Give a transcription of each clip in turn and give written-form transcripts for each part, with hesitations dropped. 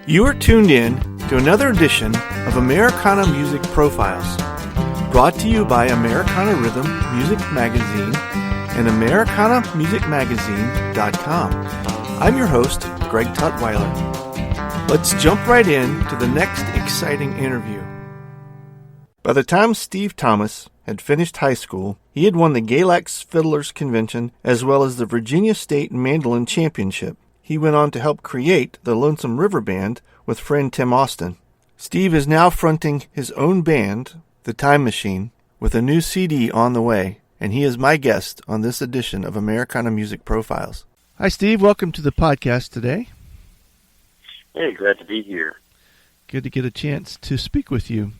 You are tuned in to another edition of Americana Music Profiles, brought to you by Americana Rhythm Music Magazine and AmericanaMusicMagazine.com. I'm your host, Greg Tutwiler. Let's jump right in to the next exciting interview. By the time Steve Thomas had finished high school, he had won the Galax Fiddlers Convention as well as the Virginia State Mandolin Championship. He went on to help create the Lonesome River Band with friend Tim Austin. Steve is now fronting his own band, The Time Machine, with a new CD on the way, and he is my guest on this edition of Americana Music Profiles. Hi, Steve. Welcome to the podcast today. Hey, glad to be here. Good to get a chance to speak with you.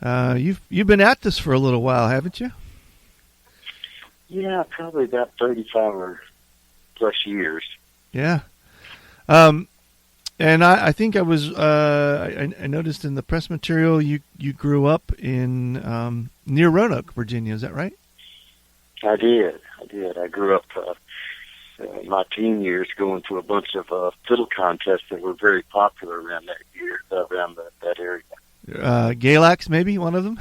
You've been at this for a little while, haven't you? Yeah, probably about 35 or plus years. Yeah. And I think I was I noticed in the press material you grew up in near Roanoke, Virginia. Is that right? I did. I grew up my teen years going to a bunch of fiddle contests that were very popular around that area. Galax, maybe one of them.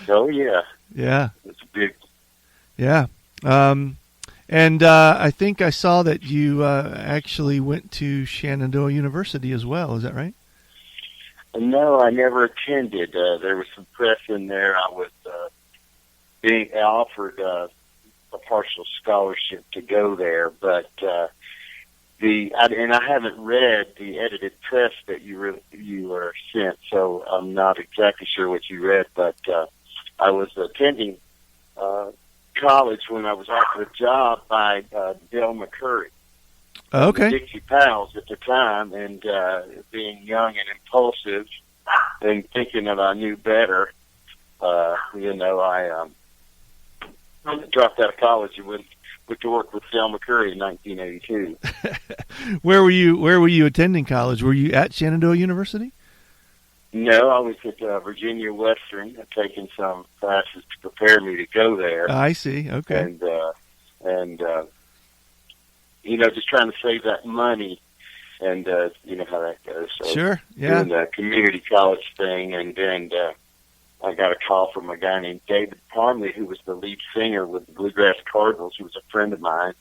Oh yeah. Yeah. It's big. Yeah. And I think I saw that you actually went to Shenandoah University as well. Is that right? No, I never attended. There was some press in there. I was being offered a partial scholarship to go there, but I haven't read the edited press that you were sent, so I'm not exactly sure what you read. But I was attending college when I was offered a job by Del McCurry. Okay. The Dixie Pals at the time, and being young and impulsive and thinking that I knew better, I dropped out of college and went to work with Del McCurry in 1982. Where were you attending college? Were you at Shenandoah University? No, I was at Virginia Western, taking some classes to prepare me to go there. I see. Okay. And just trying to save that money, and you know how that goes. So sure. Yeah. Doing the community college thing, and then I got a call from a guy named David Parmley, who was the lead singer with the Bluegrass Cardinals, who was a friend of mine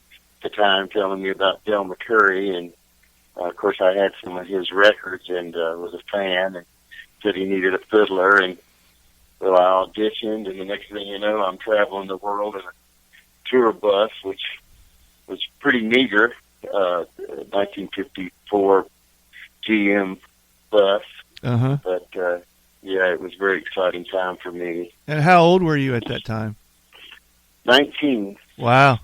at the time, telling me about Del McCurry, and of course I had some of his records and was a fan, and said he needed a fiddler, and so I auditioned, and the next thing you know, I'm traveling the world in a tour bus, which was pretty meager, 1954 GM bus. Uh-huh. But, it was a very exciting time for me. And how old were you at that time? 19. Wow.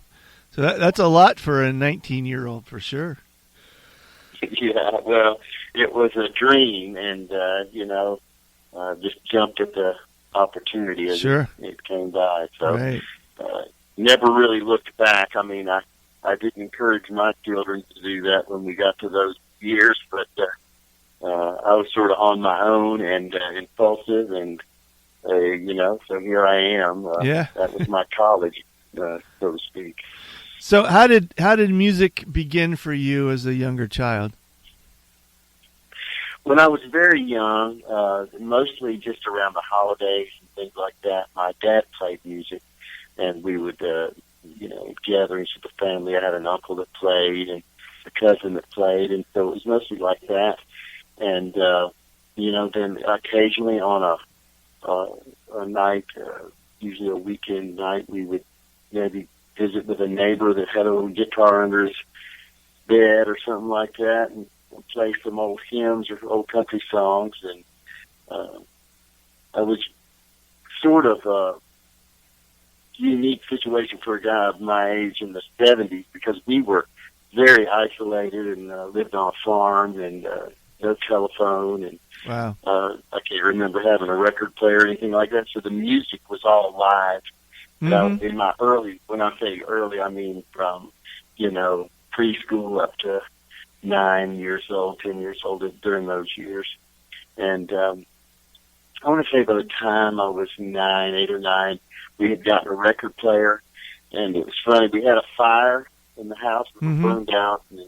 So that's a lot for a 19-year-old, for sure. Yeah, well, it was a dream, and, just jumped at the opportunity as it came by. So, right. Never really looked back. I mean, I didn't encourage my children to do that when we got to those years, but I was sort of on my own and impulsive, and, so here I am. That was my college, so to speak. So how did music begin for you as a younger child? When I was very young, mostly just around the holidays and things like that, my dad played music, and we would, gatherings with the family. I had an uncle that played and a cousin that played, and so it was mostly like that. And, then occasionally on a night, usually a weekend night, we would maybe visit with a neighbor that had a guitar under his bed or something like that, and play some old hymns or old country songs. And I was sort of a unique situation for a guy of my age in the 70s, because we were very isolated and lived on a farm, and no telephone, and wow. I can't remember having a record player or anything like that, so the music was all live. Mm-hmm. In my early, when I say early, I mean from, preschool up to 9 years old, 10 years old, during those years. And I want to say by the time I was 8 or 9, we had gotten a record player, and it was funny. We had a fire in the house that was burned out, and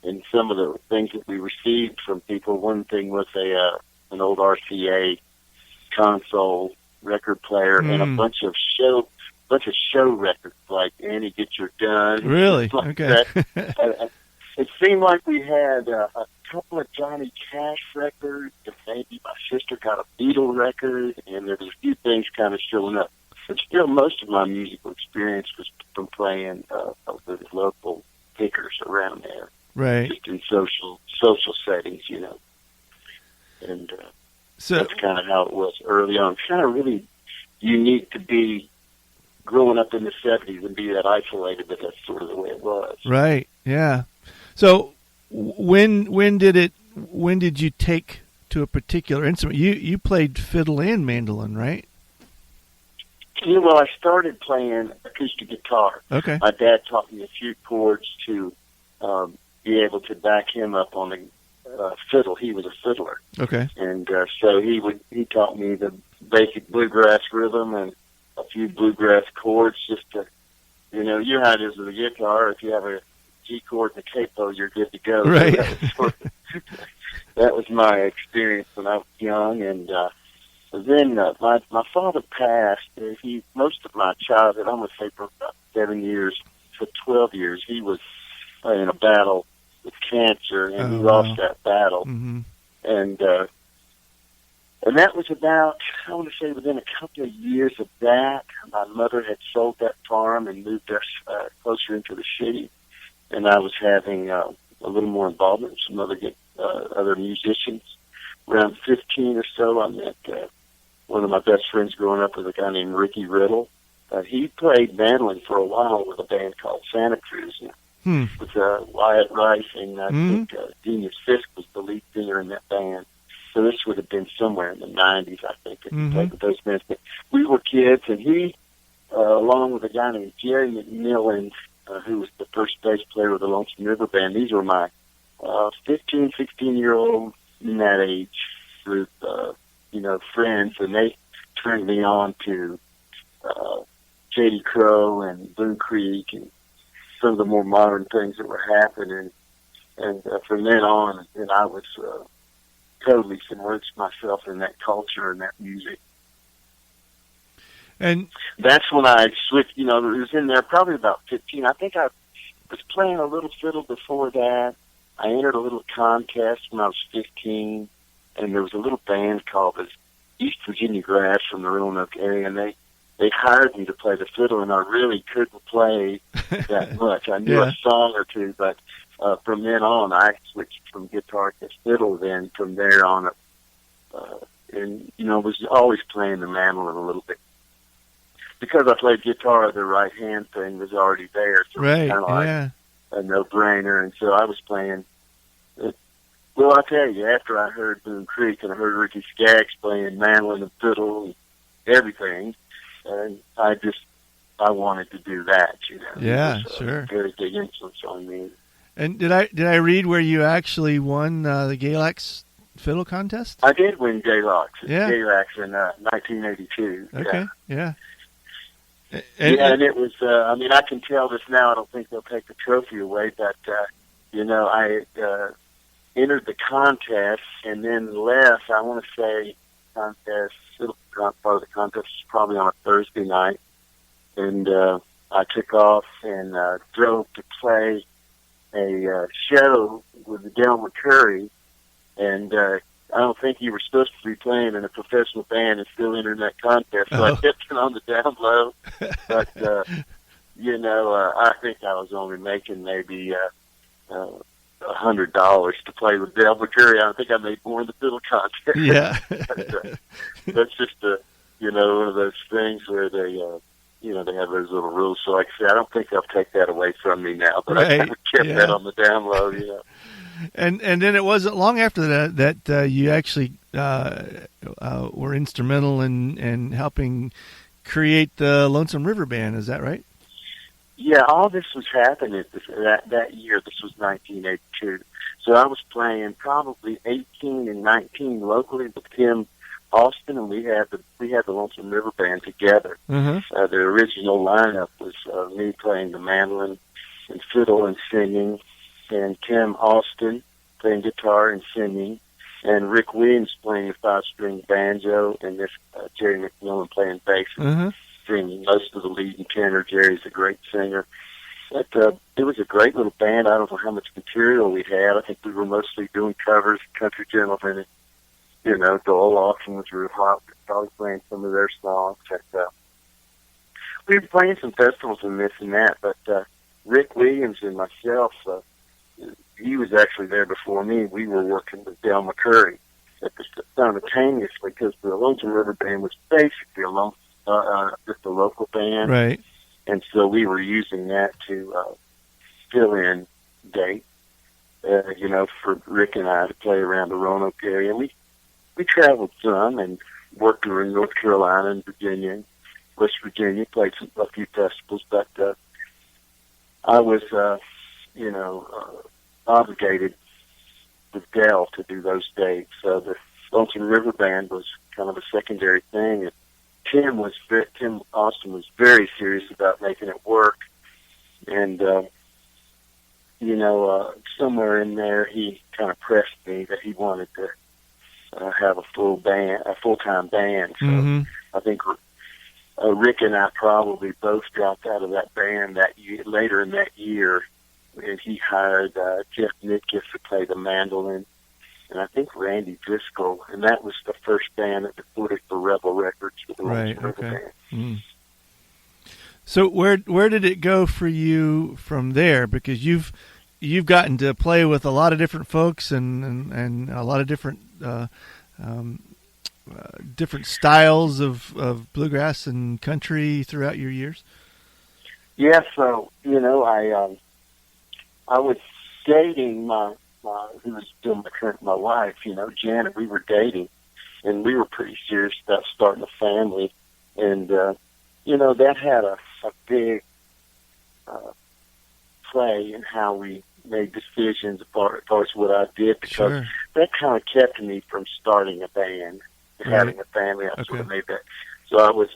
and some of the things that we received from people. One thing was an old RCA console record player and a bunch of show records like Annie Get Your Gun. Really? Like okay. It seemed like we had a couple of Johnny Cash records, and maybe my sister got a Beatle record, and there was a few things kind of showing up. But still, most of my musical experience was from playing the local pickers around there, right? Just in social settings, And so that's kind of how it was early on. It's kind of really unique to be growing up in the 70s and be that isolated, but that's sort of the way it was. Right. Yeah. So when did you take to a particular instrument? You played fiddle and mandolin, right? Yeah, well, I started playing acoustic guitar. Okay. My dad taught me a few chords to be able to back him up on the fiddle. He was a fiddler. Okay. And so he taught me the basic bluegrass rhythm and a few bluegrass chords just to, you know how it is with a guitar. If you have a G chord and a capo, you're good to go. Right. So that was my experience when I was young. And then my father passed. Most of my childhood, I'm going to say for about 7 years to 12 years, he was in a battle with cancer, and he lost that battle. Mm-hmm. And that was about, I want to say, within a couple of years of that. My mother had sold that farm and moved us closer into the city, and I was having a little more involvement with some other musicians. Around 15 or so, I met one of my best friends growing up was a guy named Ricky Riddle. He played mandolin for a while with a band called Santa Cruz. With Wyatt Rice, and I think Genius Fisk was the lead singer in that band. So this would have been somewhere in the 90s, I think, that he played with those bands. But we were kids, and he, along with a guy named Jerry McMillan, who was the first bass player of the Lonesome River Band, these were my 15, 16-year-old in that age group, friends, and they turned me on to J.D. Crowe and Boone Creek and some of the more modern things that were happening. And from then on, and I was totally submerged myself in that culture and that music. And that's when I switched, it was in there probably about 15. I think I was playing a little fiddle before that. I entered a little contest when I was 15, and there was a little band called the East Virginia Grass from the Roanoke area, and they hired me to play the fiddle, and I really couldn't play that much. I knew a song or two, but from then on, I switched from guitar to fiddle. Then from there on, was always playing the mandolin a little bit. Because I played guitar, the right hand thing was already there, so it was kind of like a no-brainer. And so I was playing. Well, I tell you, after I heard Boone Creek and I heard Ricky Skaggs playing mandolin and fiddle and everything, and I wanted to do that, Yeah, it was, sure. Very big influence on me. And did I read where you actually won the Galax fiddle contest? I did win Galax. Yeah. Galax in 1982. Okay, yeah. And it was, I can tell this now. I don't think they'll take the trophy away, but, I entered the contest and then left. I want to say part of the contest was probably on a Thursday night. And I took off and drove to play a show with Del McCurry. And I don't think you were supposed to be playing in a professional band and still entering that contest. So I kept it on the down low. But, I think I was only making maybe $100 to play with Del McCurry. I don't think I made more in the fiddle contest. Yeah. But, that's just, one of those things where they, they have those little rules. So like I said, I don't think they'll take that away from me now. But I kind of kept that on the down low, And then it wasn't long after that you actually were instrumental in helping create the Lonesome River Band. Is that right? Yeah, all this was happening that year. This was 1982. So I was playing probably 18 and 19 locally with Tim Austin, and we had the Lonesome River Band together. Mm-hmm. The original lineup was me playing the mandolin and fiddle and singing, and Tim Austin playing guitar and singing, and Rick Williams playing a 5-string banjo, and this Jerry McMillan playing bass and singing most of the lead and tenor. Jerry's a great singer. But it was a great little band. I don't know how much material we had. I think we were mostly doing covers, Country Gentlemen, and, Doyle Lawson was real hot. We were probably playing some of their songs. And, we were playing some festivals and this and that, but Rick Williams and myself, he was actually there before me. We were working with Del McCurry simultaneously, because the Lonesome River Band was basically just a local band. Right. And so we were using that to fill in dates, for Rick and I to play around the Roanoke area. We traveled some and worked around North Carolina and Virginia, and West Virginia, played a few festivals, but I was, obligated with Dell to do those dates. So the Lonesome River Band was kind of a secondary thing, and Tim Austin was very serious about making it work, and somewhere in there he kind of pressed me that he wanted to have a full-time band. So I think Rick and I probably both dropped out of that band that year, later in that year, and he hired Jeff Nitkiff to play the mandolin, and I think Randy Driscoll, and that was the first band that recorded for Rebel Records with the Lonesome River Band. Mm. So where did it go for you from there? Because you've gotten to play with a lot of different folks and a lot of different different styles of bluegrass and country throughout your years. Yeah, so I was dating my who was still my wife, Janet. We were dating, and we were pretty serious about starting a family, and that had a big play in how we made decisions as far as what I did, because that kind of kept me from starting a band and having a family. I sort of made that. So I was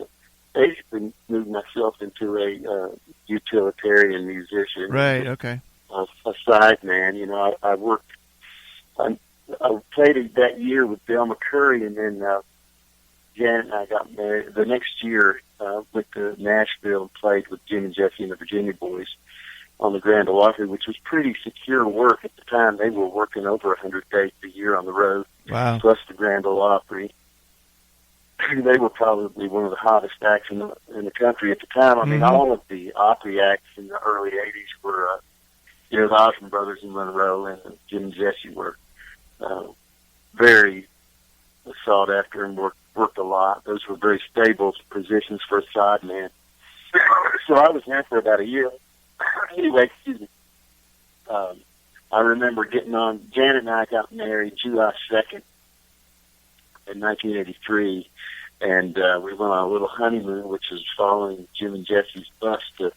basically moved myself into a utilitarian musician. Right. Okay. A side man. I worked. I played that year with Del McCurry, and then Janet and I got married. The next year, went to Nashville and played with Jim and Jesse and the Virginia Boys on the Grand Ole Opry, which was pretty secure work at the time. They were working over 100 days a year on the road, plus the Grand Ole Opry. They were probably one of the hottest acts in the country at the time. I mean, all of the Opry acts in the early 80s were, the Osmond Brothers and Monroe and Jim and Jesse were very sought after and worked a lot. Those were very stable positions for a side man. So I was there for about a year. Anyway, excuse me. I remember getting on. Janet and I got married July 2nd in 1983, and we went on a little honeymoon, which was following Jim and Jesse's bus to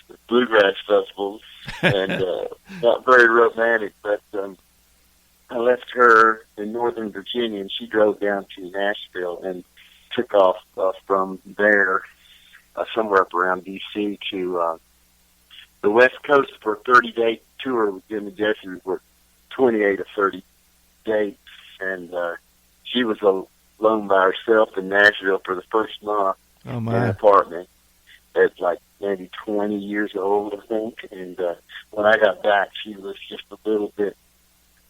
the Bluegrass festivals, and not very romantic, but I left her in Northern Virginia, and she drove down to Nashville and took off from there, somewhere up around D.C. to the West Coast for a 30-day tour with Jim and Jesse. We were 28 or 30 dates, and she was alone by herself in Nashville for the first month in an apartment at like maybe 20 years old, I think. And when I got back, she was just a little bit,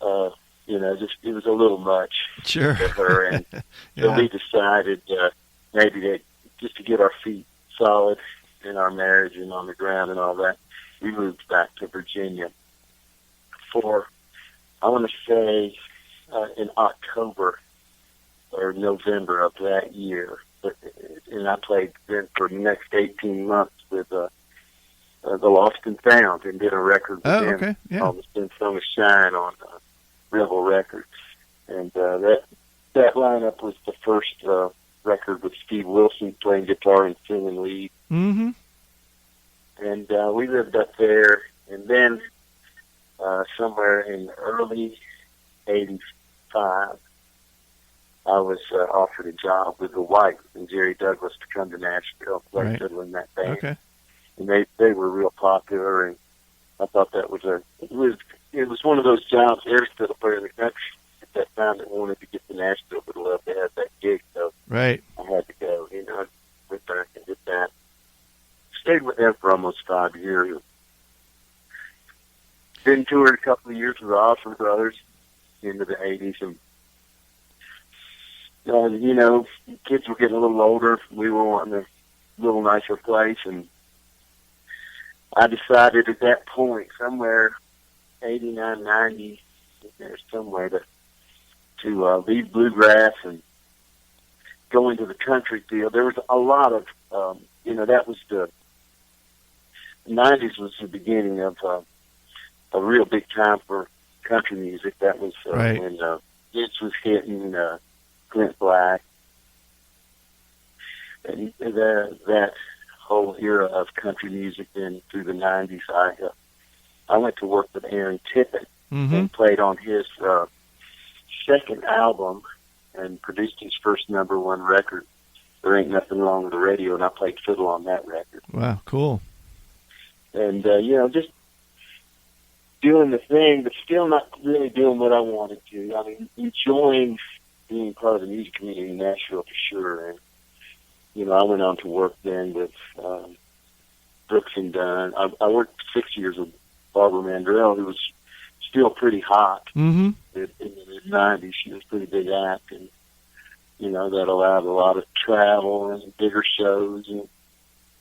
it was a little much for her. And so we decided maybe just to get our feet solid in our marriage and on the ground and all that, we moved back to Virginia for, I want to say, in October or November of that year. And I played then for the next 18 months with the Lost and Found, and did a record with them called "It's Been Summer Shine" on Rebel Records. And that lineup was the first record with Steve Wilson playing guitar and singing lead. Mm-hmm. And we lived up there, and then somewhere in early 85, I was offered a job with the Whites and Jerry Douglas to come to Nashville, play fiddle in that band. Okay. And they were real popular, and I thought that was it was one of those jobs every fiddle player in the country at that time that wanted to get to Nashville would love to have that gig. So Right. I had to go. You know, I went back and did that. Stayed with them for almost 5 years. Then toured a couple of years with the Osborne Brothers into the 80s. And, you know, kids were getting a little older. We were wanting a little nicer place. And I decided at that point, somewhere 89, 90, there's somewhere to leave Bluegrass and go into the country field. There was a lot of, you know, that was the 90s was the beginning of a real big time for country music. That was right. when Vince was hitting Clint Black. And that whole era of country music then through the 90s, I went to work with Aaron Tippett and played on his second album and produced his first #1 record, There Ain't Nothing Wrong with the Radio, and I played fiddle on that record. Wow, cool. And, you know, just doing the thing, but still not really doing what I wanted to. I mean, enjoying being part of the music community in Nashville for sure. And, you know, I went on to work then with Brooks and Dunn. I worked 6 years with Barbara Mandrell, who was still pretty hot in the mid-90s. She was a pretty big act, and, you know, that allowed a lot of travel and bigger shows and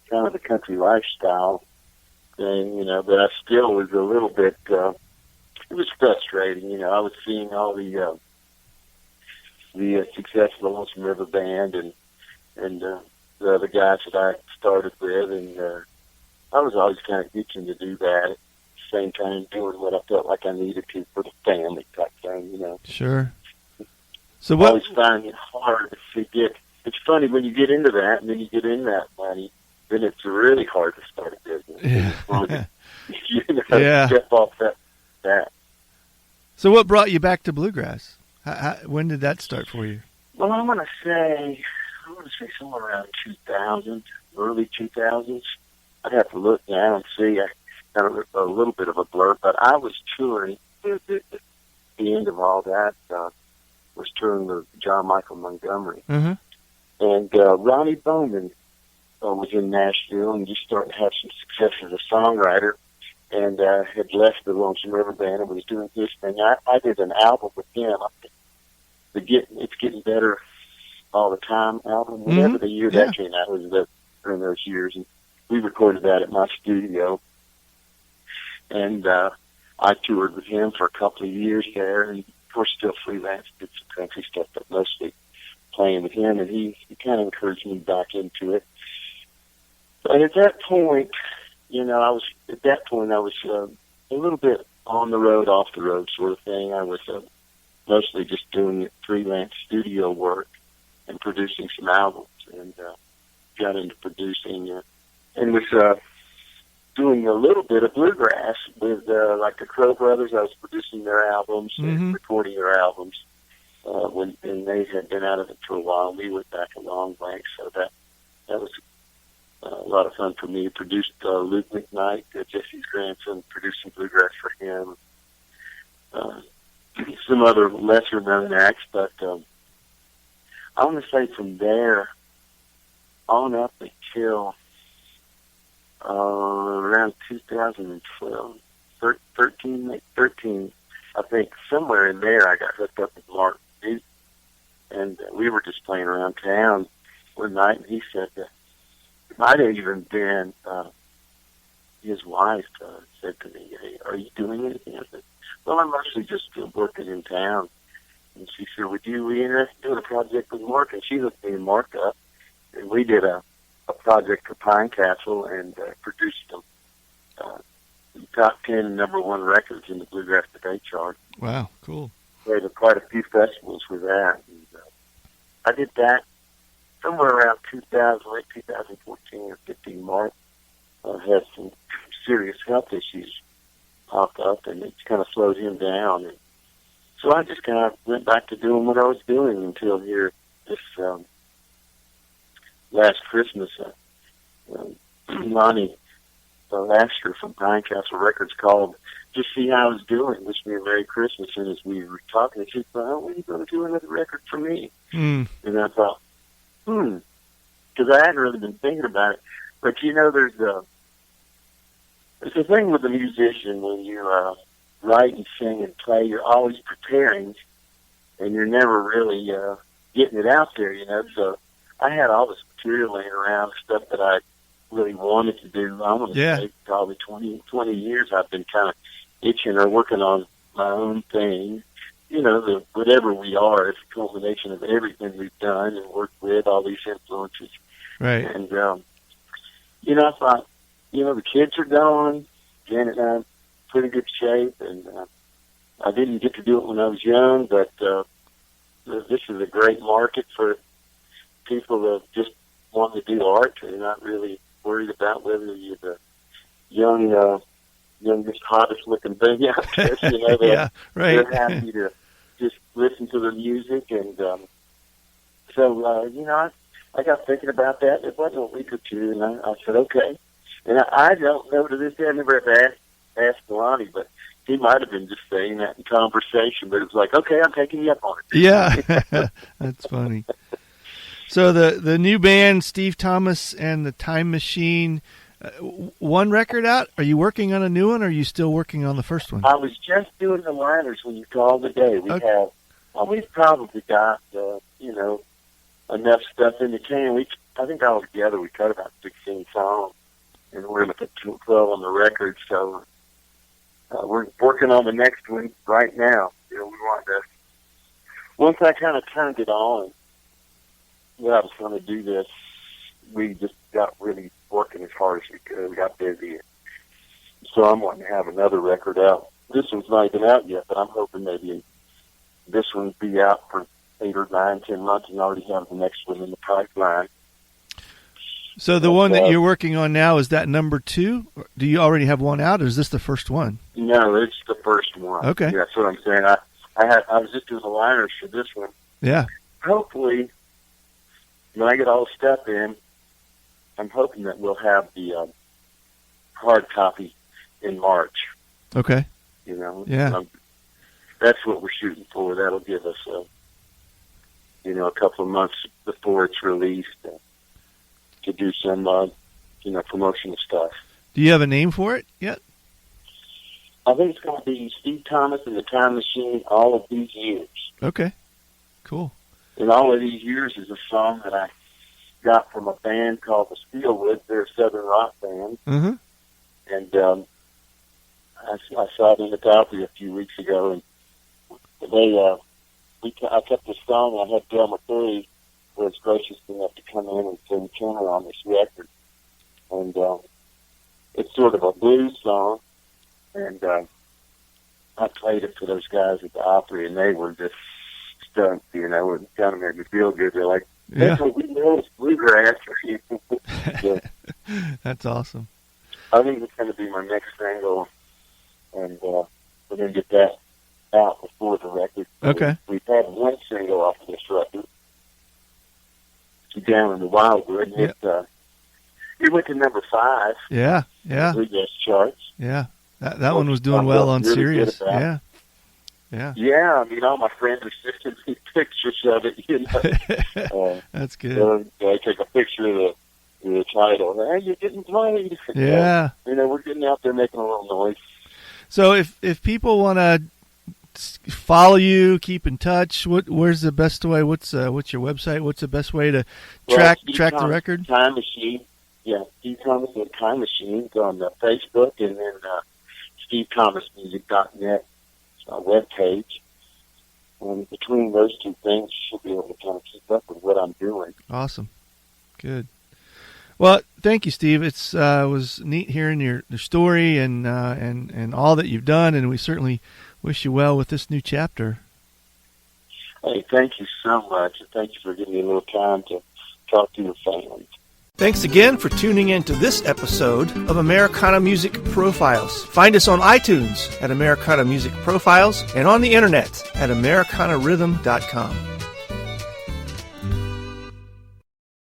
kind of the country lifestyle thing, you know, but I still was a little bit, it was frustrating, you know. I was seeing all the success of the Lonesome River Band and the other guys that I started with, and I was always kind of itching to do that at the same time doing what I felt like I needed to for the family type thing, you know. Sure. So what? I always find it hard to get, it's funny when you get into that and then you get in that money, then it's really hard to start a business. Yeah. You know, step off that. So what brought you back to Bluegrass? When did that start for you? Well, I want to say somewhere around 2000, early 2000s. I'd have to look now and see. I got a little bit of a blur, but I was touring at the end of all that. Was touring with John Michael Montgomery. And Ronnie Bowman was in Nashville and just started to have some success as a songwriter, and had left the Lonesome River Band and was doing his thing. I did an album with him. It's Getting Better All the Time album. Whatever the year that came out was during those years, and we recorded that at my studio. And I toured with him for a couple of years there, and of course still freelance, did some country stuff, but mostly playing with him, and he kind of encouraged me back into it. But at that point, you know, I was a little bit on the road, off the road sort of thing. I was mostly just doing freelance studio work and producing some albums, and got into producing and was doing a little bit of bluegrass with like the Crow Brothers. I was producing their albums and recording their albums when they had been out of it for a while. We went back a long way, so that was a lot of fun for me. Produced Luke McKnight, Jesse's grandson, producing bluegrass for him. Some other lesser-known acts, but I want to say from there on up until around 2012, 13, I think, somewhere in there, I got hooked up with Mark Duke, and we were just playing around town one night, and he said that it might have even been his wife said to me, "Hey, are you doing anything?" I said, "Well, I'm actually just working in town." And she said, "Would you be interested in doing a project with Mark?" And she looked me and Mark up, and we did a project for Pine Castle and produced them top 10 #1 records in the Bluegrass Today chart. Wow, cool. Played at quite a few festivals with that. And, I did that somewhere around 2014 or 15. Mark had some serious health issues pop up, and it kind of slowed him down. And so I just kind of went back to doing what I was doing until here this last Christmas. Lonnie Lasher from Pine Castle Records called just see how I was doing, wish me a Merry Christmas. And as we were talking, she said, "Oh, when are you going to do another record for me?" And I thought, because I hadn't really been thinking about it. But, there's a thing with a musician when you write and sing and play, you're always preparing, and you're never really getting it out there, So I had all this material laying around, stuff that I really wanted to do. I want to say probably 20 years I've been kind of itching or working on my own thing. Whatever we are, it's a culmination of everything we've done and worked with, all these influences. Right. And, I thought, the kids are gone, Janet and I'm in pretty good shape, and I didn't get to do it when I was young, but this is a great market for people that just want to do art. They're not really worried about whether you're the youngest, hottest-looking thing out there. Yeah, right. They're happy to just listen to the music, and I got thinking about that. It wasn't a week or two, and I said, okay. And I don't know to this day. I never have asked Lonnie, but he might have been just saying that in conversation. But it was like, okay, I'm taking you up on it. Yeah, that's funny. So the new band, Steve Thomas and the Time Machine, one record out. Are you working on a new one, or are you still working on the first one? I was just doing the liners when you called today. We've probably got, enough stuff in the can. I think altogether we cut about 16 songs, and we're going to put 12 on the record. So we're working on the next one right now. We want to. Once I kind of turned it on, I was going to do this. We just got really working as hard as we could. We got busy, so I'm wanting to have another record out. This one's not even out yet, but I'm hoping maybe this one will be out for 8 or 9, 10 months, and already have the next one in the pipeline. So the one that you're working on now, is that number 2? Do you already have one out, or is this the first one? No, it's the first one. Okay. Yeah, that's what I'm saying. I was just doing the liners for this one. Yeah. Hopefully, when I get all the stuff in, I'm hoping that we'll have the hard copy in March. Okay. Yeah. That's what we're shooting for. That'll give us a couple of months before it's released to do some, promotional stuff. Do you have a name for it yet? I think it's going to be Steve Thomas and the Time Machine, All of These Years. Okay, cool. And All of These Years is a song that I got from a band called the Steelwoods. They're a Southern rock band. Mm-hmm. And I saw it in the Gallery a few weeks ago, and I kept this song. I had Del McCurry was gracious enough to come in and sing tenor on this record. And it's sort of a blues song. And I played it for those guys at the Opry, and they were just stunned, It kind of made me feel good. They're like, that's what we know is Bluegrass. Yeah. That's awesome. I think it's going to be my next single, and we're going to get that out before the record. Okay. We've had one single off of this record, Down in the Wildwood, and it went to number 5. Yeah. The Bluegrass charts. Yeah. That one was doing well on really Sirius. Yeah. I mean, all my friends are sending me pictures of it. That's good. I take a picture of the title. Hey, you're getting played. Yeah. We're getting out there making a little noise. So if people want to follow you, keep in touch, where's the best way? What's your website? What's the best way to track the record? Time Machine. Yeah, Steve Thomas and Time Machine on Facebook, and then SteveThomasMusic.net webpage. And between those two things, you should be able to kind of keep up with what I'm doing. Awesome. Good. Well, thank you, Steve. It was neat hearing your story and all that you've done, and we certainly wish you well with this new chapter. Hey, thank you so much, and thank you for giving me a little time to talk to your family. Thanks again for tuning in to this episode of Americana Music Profiles. Find us on iTunes at Americana Music Profiles and on the internet at AmericanaRhythm.com.